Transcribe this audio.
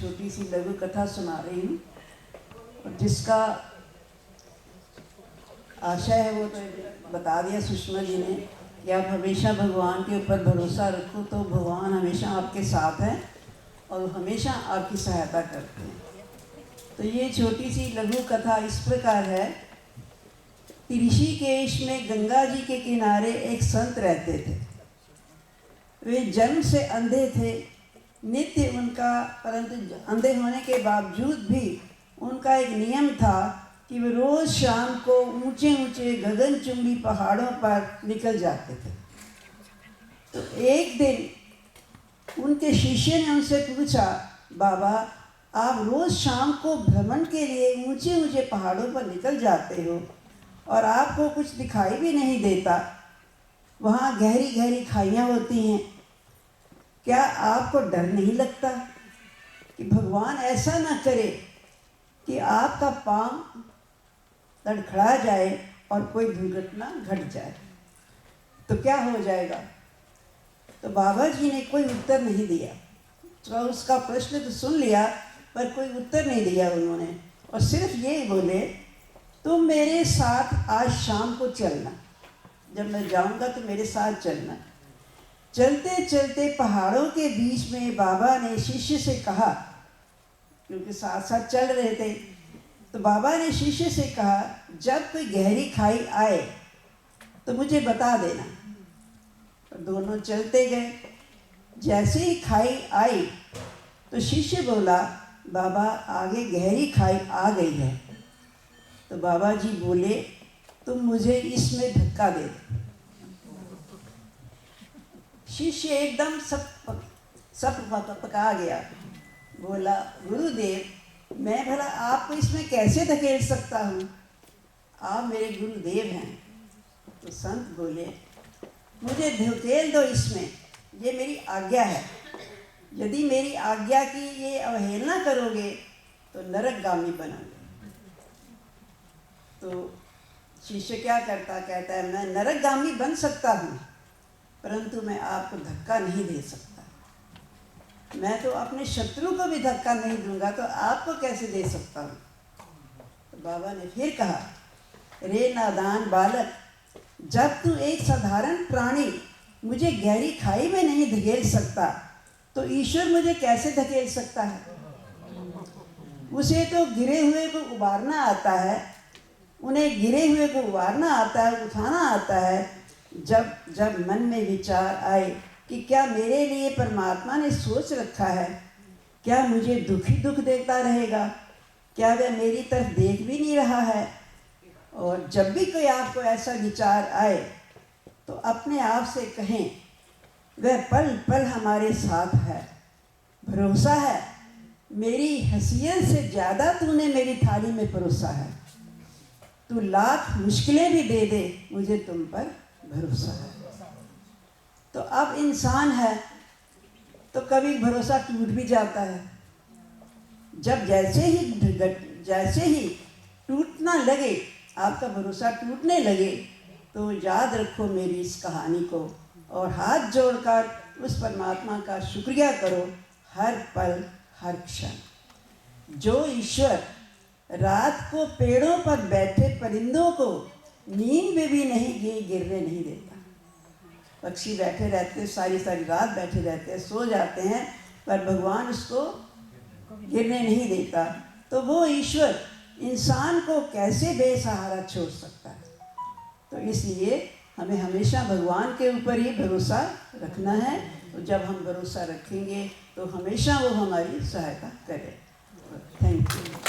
छोटी सी लघु कथा सुना रही हूँ, और जिसका आशय है वो तो बता दिया सुषमा जी ने कि आप हमेशा भगवान के ऊपर भरोसा रखो तो भगवान हमेशा आपके साथ हैं और हमेशा आपकी सहायता करते हैं। तो ये छोटी सी लघु कथा इस प्रकार है। ऋषिकेश में गंगा जी के किनारे एक संत रहते थे। वे जन्म से अंधे थे, नित्य उनका, परंतु अंधे होने के बावजूद भी उनका एक नियम था कि वे रोज़ शाम को ऊंचे ऊंचे गगनचुंबी पहाड़ों पर निकल जाते थे। तो एक दिन उनके शिष्य ने उनसे पूछा, बाबा आप रोज़ शाम को भ्रमण के लिए ऊंचे ऊंचे पहाड़ों पर निकल जाते हो और आपको कुछ दिखाई भी नहीं देता, वहाँ गहरी गहरी खाइयाँ होती हैं, क्या आपको डर नहीं लगता कि भगवान ऐसा ना करे कि आपका पाँव लड़खड़ा जाए और कोई दुर्घटना घट जाए, तो क्या हो जाएगा? तो बाबा जी ने कोई उत्तर नहीं दिया। तो उसका प्रश्न तो सुन लिया पर कोई उत्तर नहीं दिया उन्होंने, और सिर्फ ये बोले, तुम मेरे साथ आज शाम को चलना, जब मैं जाऊंगा तो मेरे साथ चलना। चलते चलते पहाड़ों के बीच में बाबा ने शिष्य से कहा, क्योंकि साथ साथ चल रहे थे, तो बाबा ने शिष्य से कहा, जब कोई गहरी खाई आए तो मुझे बता देना। और दोनों चलते गए। जैसे ही खाई आई तो शिष्य बोला, बाबा आगे गहरी खाई आ गई है। तो बाबा जी बोले, तुम मुझे इसमें धक्का दे दो। शिष्य एकदम सब पका गया, बोला, गुरुदेव मैं भला आपको इसमें कैसे धकेल सकता हूँ, आप मेरे गुरुदेव हैं। तो संत बोले, मुझे धकेल दो इसमें, ये मेरी आज्ञा है। यदि मेरी आज्ञा की ये अवहेलना करोगे तो नरकगामी बनोगे। तो शिष्य क्या करता, कहता है, मैं नरकगामी बन सकता हूँ परंतु मैं आपको धक्का नहीं दे सकता। मैं तो अपने शत्रु को भी धक्का नहीं दूंगा तो आपको कैसे दे सकता हूँ। तो बाबा ने फिर कहा, रे नादान बालक, जब तू एक साधारण प्राणी मुझे गहरी खाई में नहीं धकेल सकता तो ईश्वर मुझे कैसे धकेल सकता है। उसे तो गिरे हुए को उबारना आता है, उन्हें गिरे हुए को उबारना आता है, उठाना आता है। जब जब मन में विचार आए कि क्या मेरे लिए परमात्मा ने सोच रखा है, क्या मुझे दुख ही दुख देता रहेगा, क्या वह मेरी तरफ देख भी नहीं रहा है। और जब भी कोई आपको ऐसा विचार आए तो अपने आप से कहें, वह पल पल हमारे साथ है, भरोसा है, मेरी हैसियत से ज़्यादा तूने मेरी थाली में परोसा है, तू लाख मुश्किलें भी दे दे मुझे तुम पर भरोसा है। तो अब इंसान है तो कभी भरोसा टूट भी जाता है। जब जैसे ही टूटना लगे, आपका भरोसा टूटने लगे, तो याद रखो मेरी इस कहानी को और हाथ जोड़कर उस परमात्मा का शुक्रिया करो हर पल हर क्षण। जो ईश्वर रात को पेड़ों पर बैठे परिंदों को नींद में भी नहीं गिरने नहीं देता। पक्षी बैठे रहते हैं, सारी सारी रात बैठे रहते हैं, सो जाते हैं, पर भगवान उसको गिरने नहीं देता। तो वो ईश्वर इंसान को कैसे बेसहारा छोड़ सकता है। तो इसलिए हमें हमेशा भगवान के ऊपर ही भरोसा रखना है। तो जब हम भरोसा रखेंगे तो हमेशा वो हमारी सहायता करे। Thank you.